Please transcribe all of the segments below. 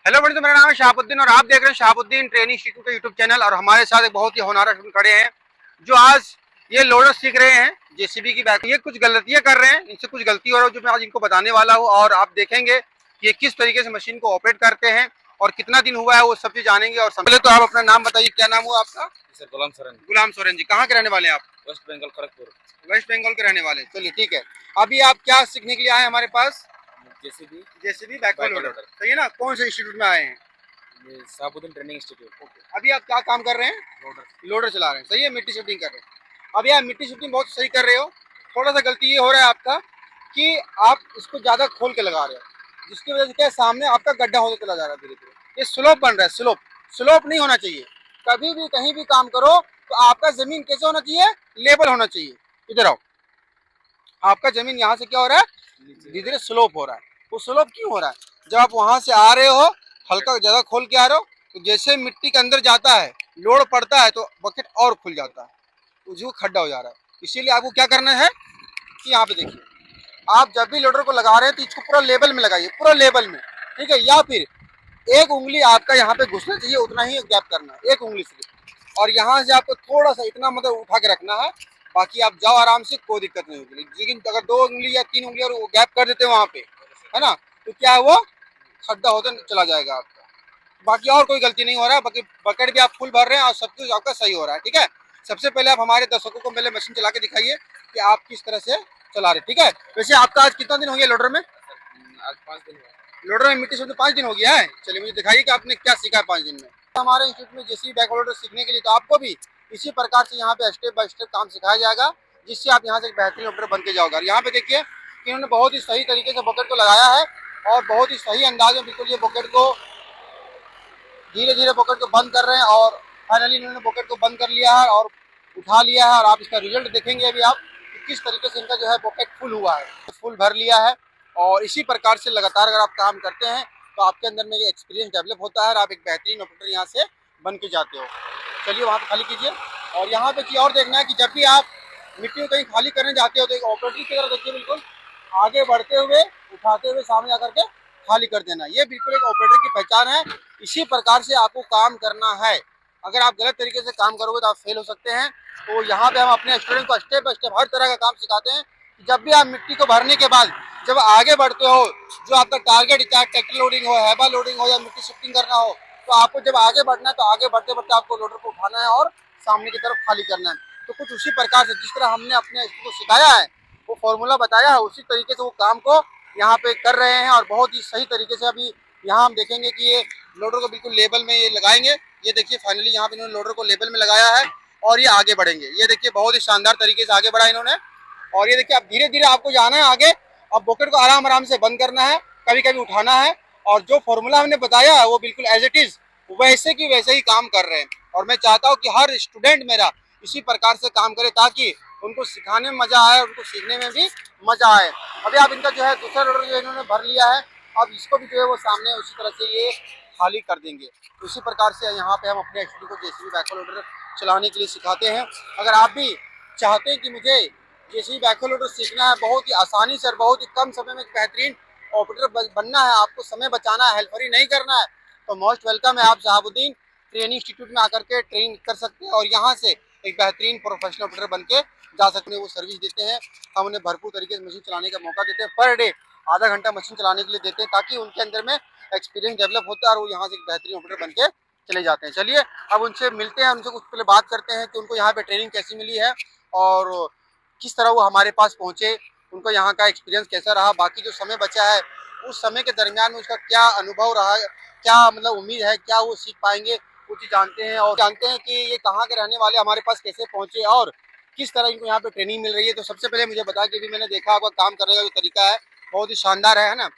Hello friends, मेरा नाम है शहाबुद्दीन और आप देख रहे हैं शहाबुद्दीन ट्रेनिंग इंस्टीट्यूट का यूट्यूब चैनल। और हमारे साथ एक बहुत ही होनहार खड़े हैं जो आज ये लोडर सीख रहे हैं जेसीबी की बैक। ये कुछ गलतियां कर रहे हैं, इनसे कुछ गलती हो रहा है जो मैं आज इनको बताने वाला हूँ। और आप देखेंगे कि ये किस तरीके से मशीन को ऑपरेट करते हैं और कितना दिन हुआ है वो सब चीज जानेंगे। और पहले तो आप अपना नाम बताइए, क्या नाम हुआ आपका? सर गुलाम सोरेन। गुलाम सोरेन जी, कहाँ के रहने वाले हैं आप? वेस्ट बंगाल खड़गपुर। वेस्ट बंगाल के रहने वाले, चलिए ठीक है। अभी आप क्या सीखने के लिए आए हैं हमारे पास? जेसीबी बैकहोल लोडर, सही है ना? कौन से इंस्टीट्यूट में आए हैं? ये शहाबुद्दीन ट्रेनिंग इंस्टीट्यूट। अभी आप क्या काम कर रहे हैं? लोडर चला रहे हैं, सही है। मिट्टी शिफ्टिंग कर रहे हैं। अभी आप मिट्टी शिफ्टिंग बहुत सही कर रहे हो। थोड़ा सा गलती ये हो रहा है आपका कि आप इसको ज़्यादा खोल के लगा रहे हो, जिसकी वजह से क्या है, सामने आपका गड्ढा होता चला जा रहा है धीरे धीरे। ये स्लोप बन रहा है, स्लोप स्लोप नहीं होना चाहिए। कभी भी कहीं भी काम करो तो आपका ज़मीन कैसे होना चाहिए? लेवल होना चाहिए। इधर आओ, आपका ज़मीन यहाँ से क्या हो रहा है? धीरे धीरे स्लोप हो रहा है। वो स्लोप क्यों हो रहा है? जब आप वहाँ से आ रहे हो, हल्का ज़्यादा खोल के आ रहे हो, तो जैसे मिट्टी के अंदर जाता है, लोड पड़ता है, तो बकेट और खुल जाता है, तो जो खड्डा हो जा रहा है। इसीलिए आपको क्या करना है कि यहाँ पे देखिए, आप जब भी लोडर को लगा रहे हैं तो इसको पूरा लेवल में लगाइए, पूरा लेवल में, ठीक है। या फिर एक उंगली आपका यहाँ पे घुसना चाहिए, उतना ही गैप करना है, एक उंगली से। और यहाँ से आपको थोड़ा सा इतना मतलब उठा के रखना है, बाकी आप जाओ आराम से, कोई दिक्कत नहीं होगी। लेकिन अगर 2 उंगली या 3 उंगली और गैप कर देते हैं वहाँ पे, है ना, तो क्या है, वो खड्डा होता चला जाएगा आपका। बाकी और कोई गलती नहीं हो रहा है, बाकी बकेट भी आप फुल भर रहे हैं और सब कुछ आपका सही हो रहा है, ठीक है। सबसे पहले आप हमारे दर्शकों को पहले मशीन चला के दिखाइए कि आप किस तरह से चला रहे, ठीक है। वैसे आपका आज कितना दिन हो गया लोडर में? आज 5 दिन हुआ। लोडर में मिट्टी से तो 5 दिन हो गया है। चलिए मुझे दिखाइए कि आपने क्या सीखा है 5 दिन में। हमारे इंस्टीट्यूट में जेसीबी बैक लोडर सीखने के लिए तो आपको भी इसी प्रकार से यहाँ पे स्टेप बाय स्टेप काम सिखाया जाएगा, जिससे आप यहाँ से एक बेहतरीन ऑपरेटर बन के जाओगे। और यहाँ पे देखिए कि इन्होंने बहुत ही सही तरीके से बकेट को लगाया है और बहुत ही सही अंदाज में बिल्कुल ये बकेट को धीरे धीरे बकेट को बंद कर रहे हैं। और फाइनली इन्होंने बकेट को बंद कर लिया है और उठा लिया है। और आप इसका रिजल्ट देखेंगे अभी आप कि किस तरीके से इनका जो है बकेट फुल हुआ है, फुल भर लिया है। और इसी प्रकार से लगातार अगर आप काम करते हैं तो आपके अंदर में ये एक्सपीरियंस डेवलप होता है और आप एक बेहतरीन ऑपरेटर यहाँ से बन के जाते हो। चलिए वहाँ पे खाली कीजिए। और यहाँ पे चीज़ और देखना है कि जब भी आप मिट्टी को कहीं खाली करने जाते हो तो एक ऑपरेटर की तरह देखिए, बिल्कुल आगे बढ़ते हुए, उठाते हुए सामने आकर के खाली कर देना। ये बिल्कुल एक ऑपरेटर की पहचान है। इसी प्रकार से आपको काम करना है। अगर आप गलत तरीके से काम करोगे तो आप फेल हो सकते हैं। तो यहाँ पे हम अपने स्टूडेंट को स्टेप बाय स्टेप हर तरह का काम सिखाते हैं। जब भी आप मिट्टी को भरने के बाद जब आगे बढ़ते हो, जो आपका टारगेट, चाहे ट्रैक्टर लोडिंग हो, हैबा लोडिंग हो या मिट्टी शिफ्टिंग करना हो, तो आपको जब आगे बढ़ना है तो आगे बढ़ते बढ़ते आपको लोडर को उठाना है और सामने की तरफ खाली करना है। तो कुछ उसी प्रकार से जिस तरह हमने अपने को सिखाया है, वो फॉर्मूला बताया है, उसी तरीके से वो काम को यहाँ पे कर रहे हैं। और बहुत ही सही तरीके से अभी यहाँ हम देखेंगे कि ये लोडर को बिल्कुल लेवल में ये लगाएंगे। ये देखिए फाइनली यहाँ पे इन्होंने लोडर को लेवल में लगाया है और ये आगे बढ़ेंगे। ये देखिए बहुत ही शानदार तरीके से आगे बढ़ा इन्होंने। और ये देखिए अब धीरे धीरे आपको जाना है आगे। अब बकेट को आराम आराम से बंद करना है, कभी कभी उठाना है। और जो फॉर्मूला हमने बताया है वो बिल्कुल एज इट इज वैसे की वैसे ही काम कर रहे हैं। और मैं चाहता हूँ कि हर स्टूडेंट मेरा इसी प्रकार से काम करे ताकि उनको सिखाने में मजा आए, उनको सीखने में भी मजा आए। अभी आप इनका जो है दूसरा लोडर जो इन्होंने भर लिया है, अब इसको भी जो है वो सामने उसी तरह से ये खाली कर देंगे। उसी प्रकार से यहाँ पे हम अपने स्टूडेंट को जेसीबी बैकहोल लोडर चलाने के लिए सिखाते हैं। अगर आप भी चाहते हैं कि मुझे जेसीबी बैकहोल लोडर सीखना है बहुत ही आसानी से और बहुत ही कम समय में एक बेहतरीन ऑपरेटर बनना है, आपको समय बचाना है, हेल्परी नहीं करना है, तो मोस्ट वेलकम है। आप शहाबुद्दीन ट्रेनिंग इंस्टीट्यूट में आकर के ट्रेनिंग कर सकते हैं और यहाँ से एक बेहतरीन प्रोफेशनल ऑपरेटर बन के जा सकते हैं। वो सर्विस देते हैं, हम उन्हें भरपूर तरीके से मशीन चलाने का मौका देते हैं। पर डे आधा घंटा मशीन चलाने के लिए देते हैं ताकि उनके अंदर में एक्सपीरियंस डेवलप होता है और वो यहाँ से एक बेहतरीन ऑपरेटर बन के चले जाते हैं। चलिए अब उनसे मिलते हैं, उनसे कुछ पहले बात करते हैं कि उनको यहाँ पे ट्रेनिंग कैसी मिली है और किस तरह वो हमारे पास पहुँचे, उनको यहाँ का एक्सपीरियंस कैसा रहा, बाकी जो समय बचा है उस समय के दरमियान में उसका क्या अनुभव रहा, क्या मतलब उम्मीद है, क्या वो सीख पाएंगे, वो चीज़ जानते हैं। और जानते हैं कि ये कहाँ के रहने वाले, हमारे पास कैसे पहुँचे और किस तरह इनको यहाँ पे ट्रेनिंग मिल रही है। तो सबसे पहले मुझे बता कि भी मैंने देखा आपका काम करने का जो तरीका है बहुत ही शानदार है ना।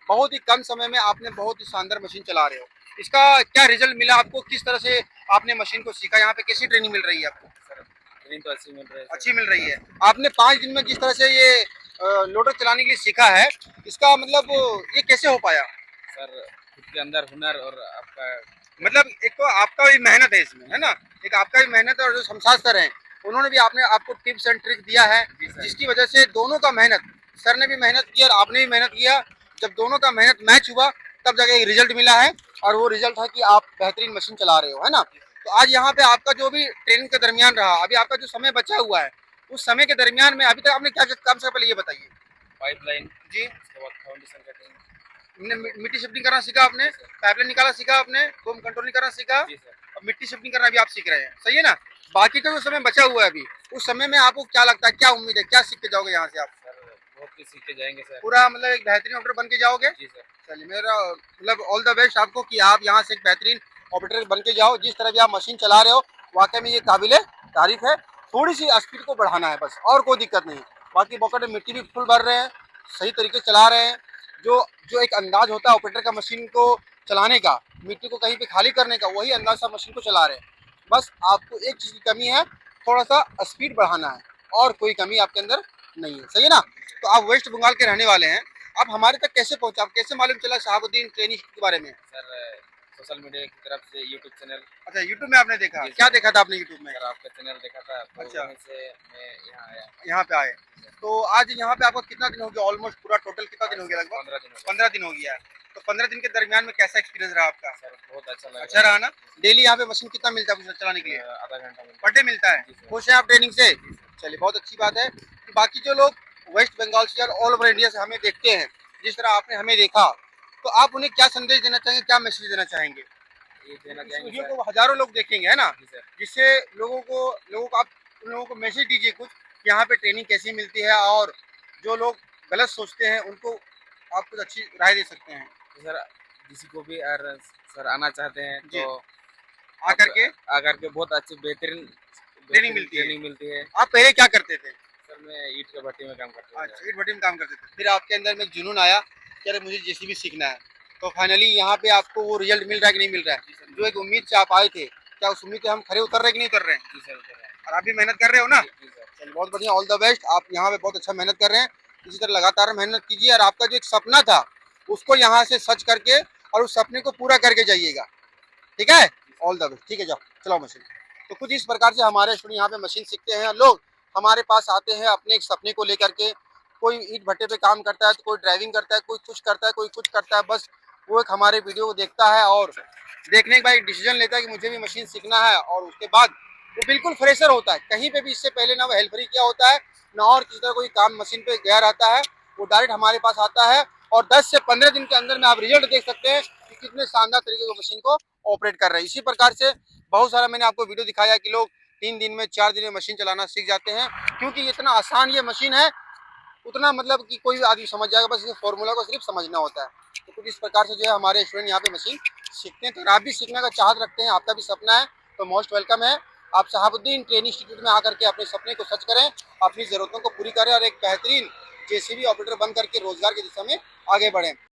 बहुत ही कम समय में आपने बहुत ही शानदार मशीन चला रहे हो। इसका क्या रिजल्ट मिला आपको, किस तरह से आपने मशीन को सीखा, यहाँ पे कैसी ट्रेनिंग मिल रही है आपको? ट्रेनिंग तो अच्छी मिल रही है। अच्छी मिल रही है। आपने 5 दिन में जिस तरह से ये लोडर चलाने के लिए सीखा है, इसका मतलब ये कैसे हो पाया? सर खुद के अंदर हुनर और आपका मतलब एक तो आपका भी मेहनत है इसमें, है ना, एक आपका भी मेहनत है और जो शमशाद सर हैं उन्होंने भी आपको टिप्स एंड ट्रिक दिया है, जिसकी वजह से दोनों का मेहनत, सर ने भी मेहनत की और आपने भी मेहनत किया। जब दोनों का मेहनत मैच हुआ तब जाके एक रिजल्ट मिला है। और वो रिजल्ट है कि आप बेहतरीन मशीन चला रहे हो, है ना। तो आज यहाँ पे आपका जो भी ट्रेनिंग के दरमियान रहा, अभी आपका जो समय बचा हुआ है, उस समय के दरमियान में अभी तक आपने क्या क्या काम से पहले ये बताइए। पाइपलाइन, जी, उसके बाद फाउंडेशन कटिंग। मिट्टी शिफ्टिंग करना सीखा आपने, पाइपलाइन निकालना सीखा आपने, फोम कंट्रोलिंग करना सीखा, जी सर। और मिट्टी शिफ्टिंग करना भी आप सीख रहे हैं, सही है ना। बाकी का जो समय बचा हुआ है अभी, उस समय में आपको क्या लगता है, क्या उम्मीद है, क्या सीख के जाओगे यहाँ से आप। सर बहुत कुछ सीख के जाएंगे सर। पूरा मतलब एक बेहतरीन ऑपरेटर बन के जाओगे। जी सर। चलिए, मेरा मतलब ऑल द बेस्ट आपको कि आप यहाँ से एक बेहतरीन ऑपरेटर बन के जाओ। जिस तरह भी आप मशीन चला रहे हो, वाकई में ये काबिल तारीफ है। थोड़ी सी स्पीड को बढ़ाना है बस, और कोई दिक्कत नहीं। बाकी बॉकेट में मिट्टी भी फुल भर रहे हैं, सही तरीके से चला रहे हैं। जो जो एक अंदाज होता है ऑपरेटर का मशीन को चलाने का, मिट्टी को कहीं पे खाली करने का, वही अंदाज से मशीन को चला रहे हैं। बस आपको एक चीज़ की कमी है, थोड़ा सा स्पीड बढ़ाना है, और कोई कमी आपके अंदर नहीं है, सही है ना। तो आप वेस्ट बंगाल के रहने वाले हैं, आप हमारे तक कैसे पहुंचे, आप कैसे मालूम चला शहाबुद्दीन ट्रेनिंग के बारे में। सर सोशल मीडिया की तरफ से यूट्यूब चैनल। अच्छा, यूट्यूब में आपने देखा, जी सर। क्या देखा था आपने यूट्यूब में। सर आपका चैनल देखा था, तो अच्छा। वहीं से मैं यहाँ आया। यहाँ पे आए, तो आज यहाँ पे आपका कितना दिन हो गया, ऑलमोस्ट पूरा टोटल कितना दिन हो गया, लगभग 15 दिन हो गए। 15 दिन हो गया है। तो 15 दिन के दरमियान में कैसा एक्सपीरियंस रहा आपका। सर बहुत अच्छा लगा। अच्छा रहा ना। डेली यहाँ पे मशीन कितना मिलता है आपको चलाने के लिए। आधा घंटा मिलता पर डे मिलता है। जी सर। खुश है आप ट्रेनिंग से। चलिए, बहुत अच्छी बात है। कि बाकी जो लोग वेस्ट बंगाल से और ऑल ओवर इंडिया से हमें देखते हैं, जिस तरह आपने हमें देखा, तो आप उन्हें क्या संदेश देना चाहेंगे, क्या मैसेज देना चाहेंगे। ये देना इस चाहेंगे वीडियो सर। को हजारों लोग देखेंगे, है ना। जी सर। जिससे लोगों को आप उन लोगों को मैसेज दीजिए कुछ कि यहाँ पे ट्रेनिंग कैसी मिलती है, और जो लोग गलत सोचते हैं उनको आप कुछ अच्छी राय दे सकते हैं। तो सर किसी को भी अगर सर आना चाहते हैं जी। तो आकर के आकर के बहुत अच्छी बेहतरीन ट्रेनिंग मिलती है। ट्रेनिंग मिलती है। आप पहले क्या करते थे। सर मैं ईंट के भट्टी में काम करता अच्छा, हूँ। ईट भट्टी में काम करते थे, फिर आपके अंदर में जुनून आया कि अरे मुझे जेसीबी सीखना है। तो फाइनली यहाँ पे आपको वो रिजल्ट मिल रहा है कि नहीं मिल रहा है, जो एक उम्मीद से आप आए थे, क्या उस उम्मीद से हम खरे उतर रहे कि नहीं उतर रहे हैं। जी सर उधर है। और आप भी मेहनत कर रहे हो ना। जी सर। चलिए, बहुत बढ़िया, ऑल द बेस्ट। आप यहाँ पे बहुत अच्छा मेहनत कर रहे हैं, इसी तरह लगातार मेहनत कीजिए, और आपका जो एक सपना था उसको यहाँ से सच करके और उस सपने को पूरा करके जाइएगा, ठीक है। ऑल द बेस्ट, ठीक है, जाओ चलाओ मशीन। तो कुछ इस प्रकार से हमारे स्टूडेंट यहाँ पे मशीन सीखते हैं। लोग हमारे पास आते हैं अपने एक सपने को लेकर के, कोई ईंट भट्टे पे काम करता है, तो कोई ड्राइविंग करता है, कोई कुछ करता है, कोई कुछ करता है। बस वो एक हमारे वीडियो को देखता है और देखने के बाद एक डिसीजन लेता है कि मुझे भी मशीन सीखना है, और उसके बाद वो बिल्कुल फ्रेशर होता है। कहीं पे भी इससे पहले ना वो हेल्परी किया होता है, ना और किसी तरह कोई काम मशीन पे गया रहता है। वो डायरेक्ट हमारे पास आता है, और 10 से 15 दिन के अंदर में आप रिजल्ट देख सकते हैं कि कितने शानदार तरीके से मशीन को ऑपरेट कर रहे हैं। इसी प्रकार से बहुत सारा मैंने आपको वीडियो दिखाया कि लोग 3 दिन में 4 दिन में मशीन चलाना सीख जाते हैं, क्योंकि इतना आसान ये मशीन है, उतना मतलब कि कोई आदमी समझ जाएगा, बस इस फॉर्मूला को सिर्फ समझना होता है। तो कुछ इस प्रकार से जो है हमारे स्टूडेंट यहाँ पे मशीन सीखते हैं। तो अगर आप भी सीखने का चाहत रखते हैं, आपका भी सपना है, तो मोस्ट वेलकम है। आप शहाबुद्दीन ट्रेनिंग इंस्टीट्यूट में आकर के अपने सपने को सच करें, अपनी ज़रूरतों को पूरी करें, और एक बेहतरीन जेसीबी ऑपरेटर बन करके रोजगार की दिशा में आगे बढ़ें।